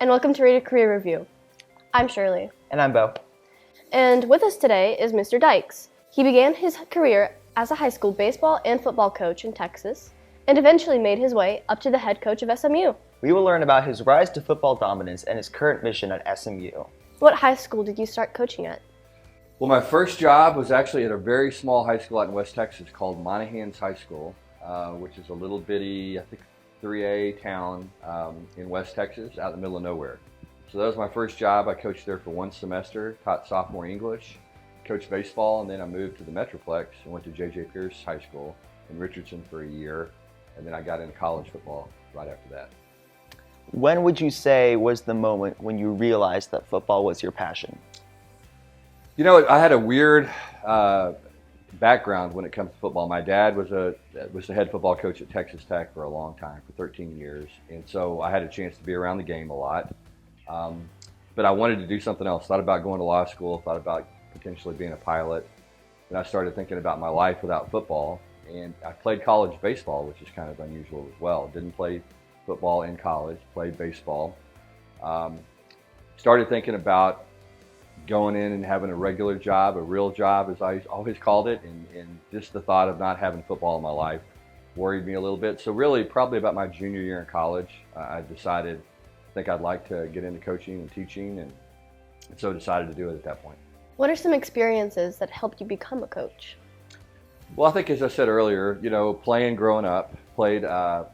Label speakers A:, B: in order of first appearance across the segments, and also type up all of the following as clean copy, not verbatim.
A: and welcome to Rated Career Review. I'm Shirley.
B: And I'm Bo.
A: And with us today is Mr. Dykes. He began his career as a high school baseball and football coach in Texas, and eventually made his way up to the head coach of SMU.
B: We will learn about his rise to football dominance and his current mission at SMU.
A: What high school did you start coaching at?
C: Well, my first job was actually at a very small high school out in West Texas called Monahans High School, which is a little bitty, I think, 3A town in West Texas, out in the middle of nowhere. So that was my first job. I coached there for one semester, taught sophomore English, coached baseball, and then I moved to the Metroplex and went to J.J. Pierce High School in Richardson for a year, and then I got into college football right after that.
B: When would you say was the moment when you realized that football was your passion?
C: You know, I had a weird background when it comes to football. My dad was the head football coach at Texas Tech for a long time, for 13 years, and so I had a chance to be around the game a lot. But I wanted to do something else. Thought about going to law school, thought about potentially being a pilot, and I started thinking about my life without football. And I played college baseball, which is kind of unusual as well. Didn't play football in college, played baseball. Started thinking about going in and having a regular job, a real job, as I always called it, and just the thought of not having football in my life worried me a little bit. So really, probably about my junior year in college, I decided I think I'd like to get into coaching and teaching, and so decided to do it at that point.
A: What are some experiences that helped you become a coach?
C: Well, I think, as I said earlier, playing growing up, played high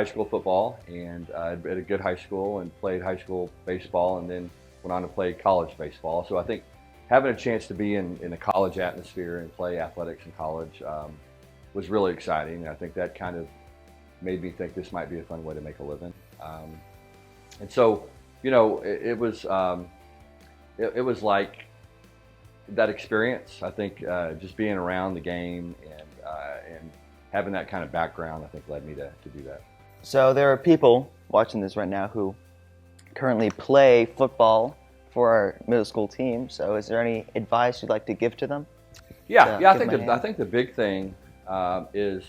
C: school football, and at a good high school, and played high school baseball, and then went on to play college baseball. So I think having a chance to be in a college atmosphere and play athletics in college was really exciting. I think that kind of made me think this might be a fun way to make a living. And so, it was like that experience. I think just being around the game and having that kind of background, I think, led me to do that.
B: So there are people watching this right now who currently play football for our middle school team. So is there any advice you'd like to give to them?
C: I think the big thing is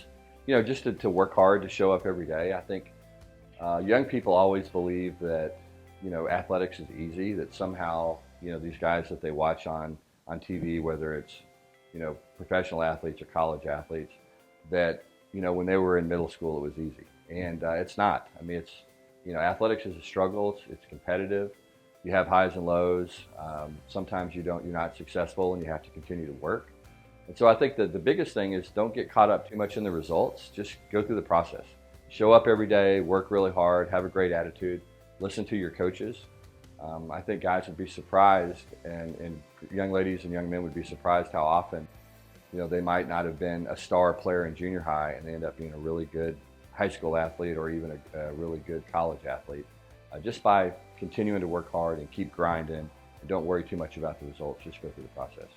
C: just to work hard, to show up every day. I think young people always believe that athletics is easy, that somehow these guys that they watch on TV, whether it's professional athletes or college athletes, that when they were in middle school it was easy, and it's not. I mean, it's athletics is a struggle. It's competitive. You have highs and lows. Sometimes you're not successful, and you have to continue to work. And so I think that the biggest thing is don't get caught up too much in the results. Just go through the process. Show up every day, work really hard, have a great attitude, listen to your coaches. I think guys would be surprised, and young ladies and young men would be surprised how often they might not have been a star player in junior high, and they end up being a really good high school athlete or even a really good college athlete, just by continuing to work hard and keep grinding, and don't worry too much about the results. Just go through the process.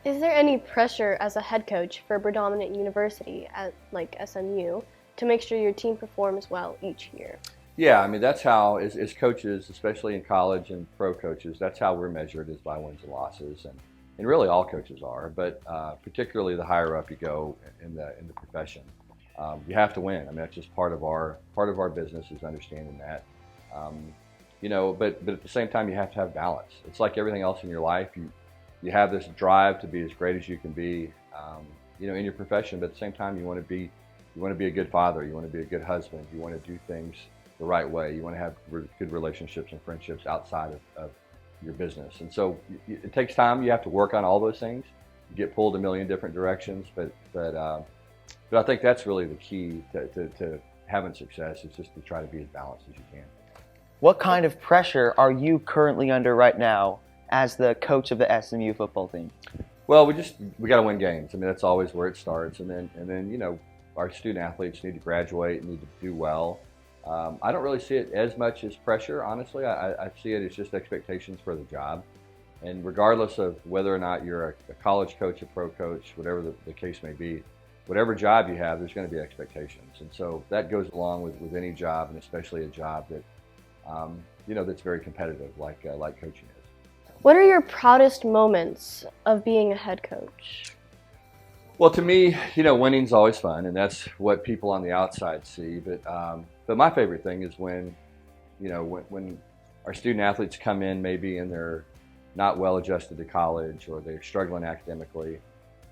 A: Is there any pressure as a head coach for a predominant university like SMU to make sure your team performs well each year?
C: Yeah, I mean, that's how, as coaches, especially in college and pro coaches, that's how we're measured, is by wins and losses, and really all coaches are, but particularly the higher up you go in the profession. You have to win. I mean, that's just part of our business, is understanding that. But at the same time, you have to have balance. It's like everything else in your life. You have this drive to be as great as you can be, in your profession. But at the same time, you want to be a good father. You want to be a good husband. You want to do things the right way. You want to have good relationships and friendships outside of your business. And so it takes time. You have to work on all those things. You get pulled a million different directions, but I think that's really the key to having success, is just to try to be as balanced as you can.
B: What kind of pressure are you currently under right now as the coach of the SMU football team?
C: Well, we got to win games. I mean, that's always where it starts, and then our student athletes need to graduate and need to do well. I don't really see it as much as pressure, honestly. I see it as just expectations for the job. And regardless of whether or not you're a college coach, a pro coach, whatever the case may be, whatever job you have, there's going to be expectations. And so that goes along with any job, and especially a job that, that's very competitive, like coaching is.
A: What are your proudest moments of being a head coach?
C: Well, to me, winning's always fun, and that's what people on the outside see. But But my favorite thing is when, when our student athletes come in maybe and they're not well adjusted to college or they're struggling academically,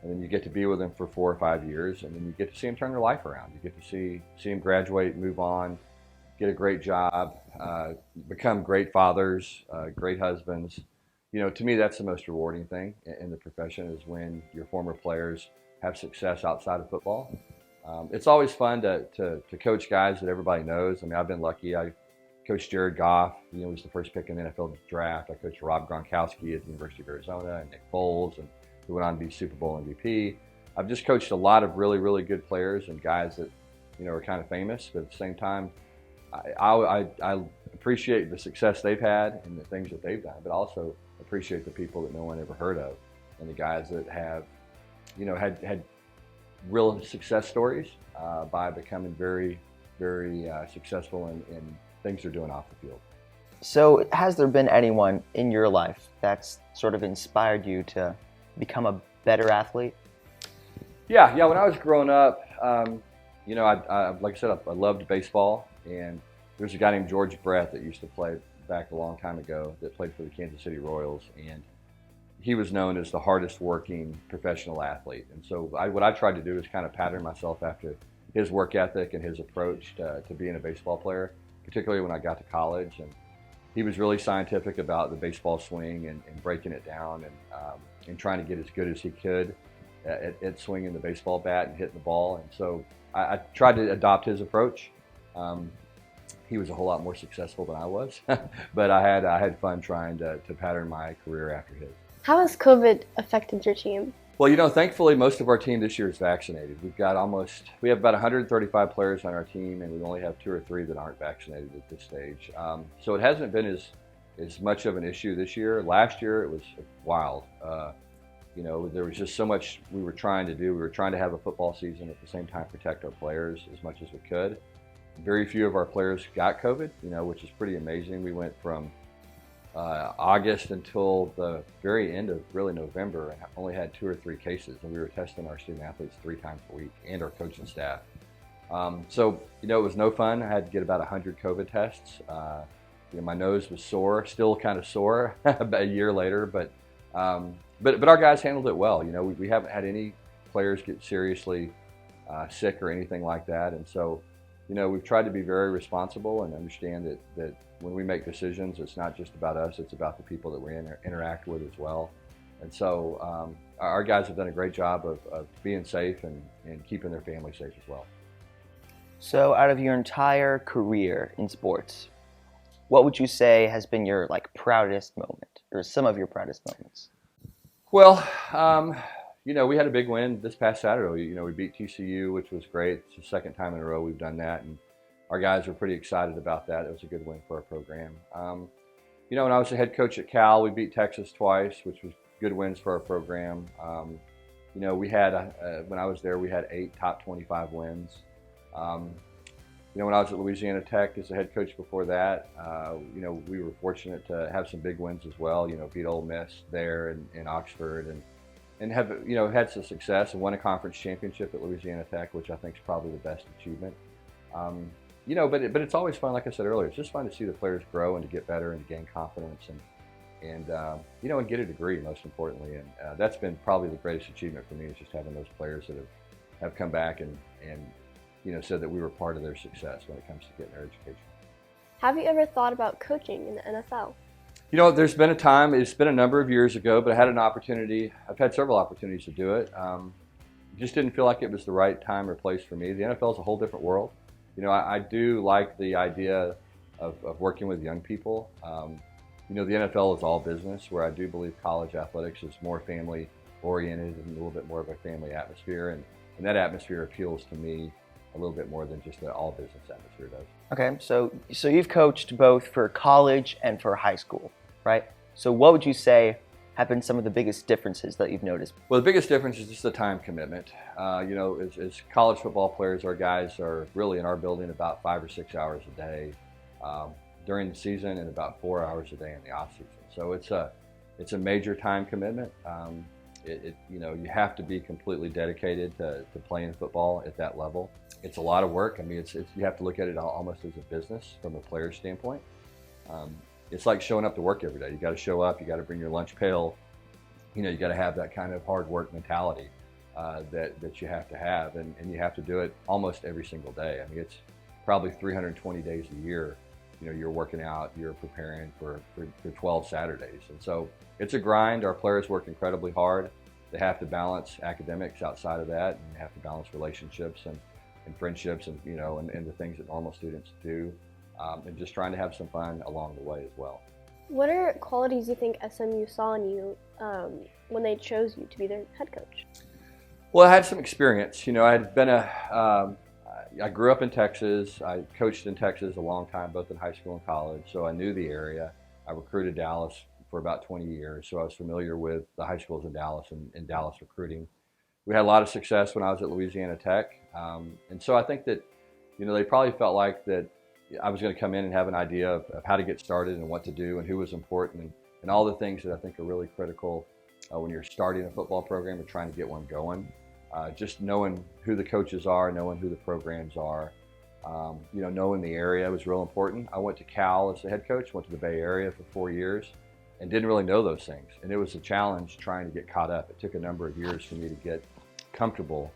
C: and then you get to be with them for 4 or 5 years, and then you get to see them turn their life around. You get to see them graduate, move on, get a great job, become great fathers, great husbands. To me, that's the most rewarding thing in the profession, is when your former players have success outside of football. It's always fun to coach guys that everybody knows. I mean, I've been lucky. I coached Jared Goff. He was the first pick in the NFL draft. I coached Rob Gronkowski at the University of Arizona, and Nick Foles, and who went on to be Super Bowl MVP. I've just coached a lot of really, really good players and guys that, are kind of famous, but at the same time, I appreciate the success they've had and the things that they've done, but also appreciate the people that no one ever heard of, and the guys that have, had real success stories by becoming very, very successful in things they're doing off the field.
B: So has there been anyone in your life that's sort of inspired you to become a better athlete?
C: Yeah. When I was growing up, I like I said, I loved baseball, and there's a guy named George Brett that used to play back a long time ago that played for the Kansas City Royals, and he was known as the hardest working professional athlete. And so what I tried to do is kind of pattern myself after his work ethic and his approach to being a baseball player, particularly when I got to college. And he was really scientific about the baseball swing and breaking it down and trying to get as good as he could at swinging the baseball bat and hitting the ball. And so I tried to adopt his approach. He was a whole lot more successful than I was, but I had fun trying to pattern my career after his.
A: How has COVID affected your team?
C: Well, thankfully most of our team this year is vaccinated. We have about 135 players on our team, and we only have 2 or 3 that aren't vaccinated at this stage. So it hasn't been as much of an issue this year. Last year it was wild. There was just so much we were trying to do. We were trying to have a football season, at the same time protect our players as much as we could. Very few of our players got COVID, which is pretty amazing. We went from August until the very end of really November and only had 2 or 3 cases, and we were testing our student athletes 3 times a week and our coaching staff. So it was no fun. I had to get about 100 COVID tests. My nose was sore, still kind of sore about a year later, but our guys handled it well. We haven't had any players get seriously sick or anything like that, and so we've tried to be very responsible and understand that when we make decisions, it's not just about us, it's about the people that we interact with as well. And so our guys have done a great job of being safe and keeping their family safe as well.
B: So out of your entire career in sports, what would you say has been your proudest moment, or some of your proudest moments?
C: Well, we had a big win this past Saturday. We beat TCU, which was great. It's the second time in a row we've done that, and our guys were pretty excited about that. It was a good win for our program. When I was the head coach at Cal, we beat Texas twice, which was good wins for our program. We had, when I was there, we had 8 top 25 wins. When I was at Louisiana Tech as the head coach before that, we were fortunate to have some big wins as well. Beat Ole Miss there in Oxford, and have had some success and won a conference championship at Louisiana Tech, which I think is probably the best achievement. But it's always fun, like I said earlier. It's just fun to see the players grow and to get better and to gain confidence and get a degree, most importantly. And that's been probably the greatest achievement for me, is just having those players that have come back and said that we were part of their success when it comes to getting their education.
A: Have you ever thought about coaching in the NFL?
C: There's been a time, it's been a number of years ago, but I had an opportunity. I've had several opportunities to do it. Just didn't feel like it was the right time or place for me. The NFL is a whole different world. I do like the idea of working with young people. The NFL is all business, where I do believe college athletics is more family oriented and a little bit more of a family atmosphere. And that atmosphere appeals to me a little bit more than just the all business atmosphere does.
B: Okay, so you've coached both for college and for high school, right? So what would you say have been some of the biggest differences that you've noticed?
C: Well, the biggest difference is just the time commitment. As college football players, our guys are really in our building about 5 or 6 hours a day during the season, and about 4 hours a day in the off season. So it's a major time commitment. You have to be completely dedicated to playing football at that level. It's a lot of work. I mean, it's you have to look at it almost as a business from a player's standpoint. It's like showing up to work every day. You got to show up. You got to bring your lunch pail. You got to have that kind of hard work mentality that you have to have, and you have to do it almost every single day. I mean, it's probably 320 days a year. You're working out, you're preparing for 12 Saturdays. And so it's a grind. Our players work incredibly hard. They have to balance academics outside of that, and they have to balance relationships and friendships and the things that normal students do, and just trying to have some fun along the way as well.
A: What are qualities you think SMU saw in you when they chose you to be their head coach?
C: Well, I had some experience. I grew up in Texas. I coached in Texas a long time, both in high school and college, so I knew the area. I recruited Dallas for about 20 years, so I was familiar with the high schools in Dallas and Dallas recruiting. We had a lot of success when I was at Louisiana Tech, and so I think that they probably felt like that I was going to come in and have an idea of how to get started and what to do and who was important and all the things that I think are really critical when you're starting a football program or trying to get one going. Just knowing who the coaches are, knowing who the programs are, knowing the area was real important. I went to Cal as the head coach, went to the Bay Area for 4 years, and didn't really know those things. And it was a challenge trying to get caught up. It took a number of years for me to get comfortable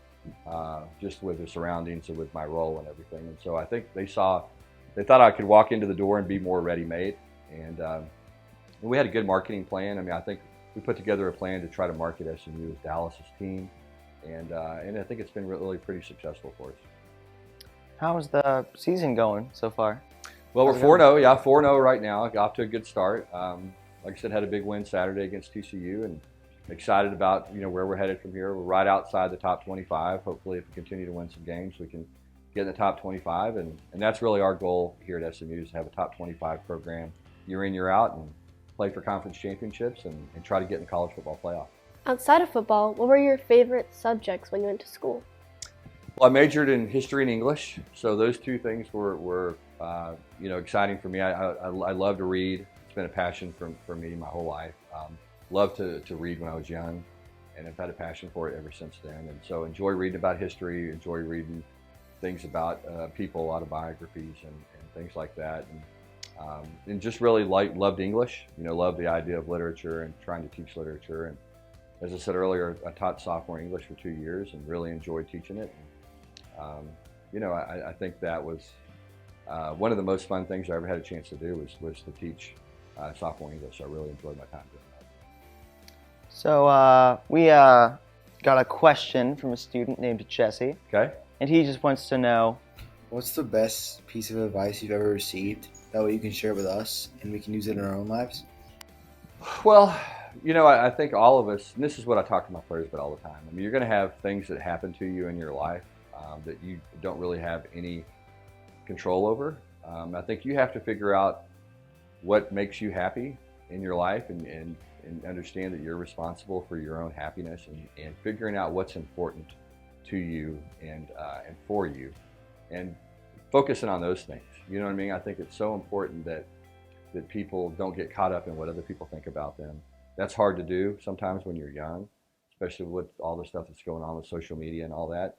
C: just with the surroundings and with my role and everything. And so I think they thought I could walk into the door and be more ready-made. And we had a good marketing plan. I mean, I think we put together a plan to try to market SMU as Dallas's team. And I think it's been really pretty successful for us.
B: How's the season going so far?
C: Well, we're 4-0. Yeah, 4-0 right now. Got off to a good start. Like I said, had a big win Saturday against TCU, and excited about where we're headed from here. We're right outside the top 25. Hopefully, if we continue to win some games, we can get in the top 25, and that's really our goal here at SMU, is to have a top 25 program year in, year out, and play for conference championships and try to get in the college football playoff.
A: Outside of football, what were your favorite subjects when you went to school?
C: Well, I majored in history and English, so those two things were exciting for me. I love to read. It's been a passion for me my whole life. Loved to read when I was young, and I've had a passion for it ever since then. And so enjoy reading about history, enjoy reading things about people, autobiographies and things like that. And just really loved English, loved the idea of literature and trying to teach literature. And as I said earlier, I taught sophomore English for 2 years and really enjoyed teaching it. I think that was one of the most fun things I ever had a chance to do was to teach sophomore English. I really enjoyed my time doing that.
B: So we got a question from a student named Jesse.
C: Okay.
B: And he just wants to know,
D: what's the best piece of advice you've ever received? That way you can share it with us and we can use it in our own lives.
C: Well, I think all of us, and this is what I talk to my players about all the time. I mean, you're going to have things that happen to you in your life that you don't really have any control over. I think you have to figure out what makes you happy in your life and understand that you're responsible for your own happiness and figuring out what's important to you and for you and focusing on those things. You know what I mean? I think it's so important that people don't get caught up in what other people think about them. That's hard to do sometimes when you're young, especially with all the stuff that's going on with social media and all that.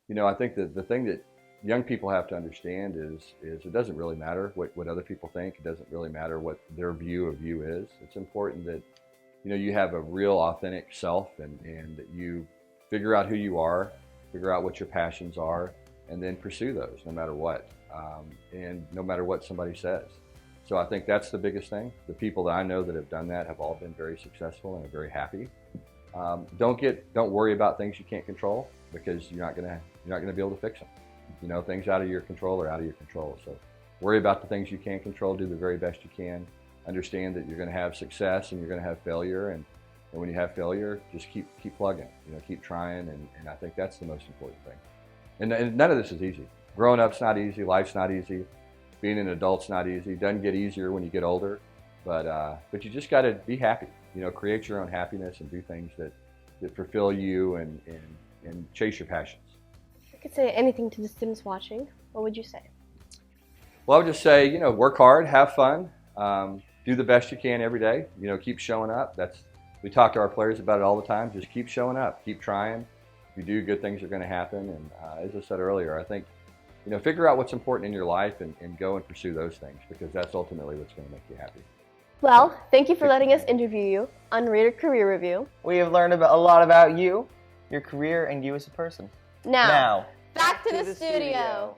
C: I think that the thing that young people have to understand is it doesn't really matter what other people think. It doesn't really matter what their view of you is. It's important that you have a real authentic self and that you figure out who you are, figure out what your passions are, and then pursue those no matter what, and no matter what somebody says. So I think that's the biggest thing. The people that I know that have done that have all been very successful and are very happy. Don't worry about things you can't control, because you're not gonna be able to fix them. Things out of your control are out of your control. So worry about the things you can control. Do the very best you can. Understand that you're going to have success and you're going to have failure, and when you have failure, just keep plugging. Keep trying, and I think that's the most important thing. And none of this is easy. Growing up's not easy. Life's not easy. Being an adult's not easy. It doesn't get easier when you get older, but you just got to be happy. Create your own happiness and do things that fulfill you and chase your passions.
A: If you could say anything to the students watching, what would you say?
C: Well, I would just say, work hard, have fun, do the best you can every day. Keep showing up. That's we talk to our players about it all the time. Just keep showing up, keep trying. If you do, good things are going to happen. And as I said earlier, I think, figure out what's important in your life and go and pursue those things, because that's ultimately what's going to make you happy.
A: Well, thank you for letting us interview you on Reader Career Review.
B: We have learned a lot about you, your career, and you as a person.
A: Now back to the studio.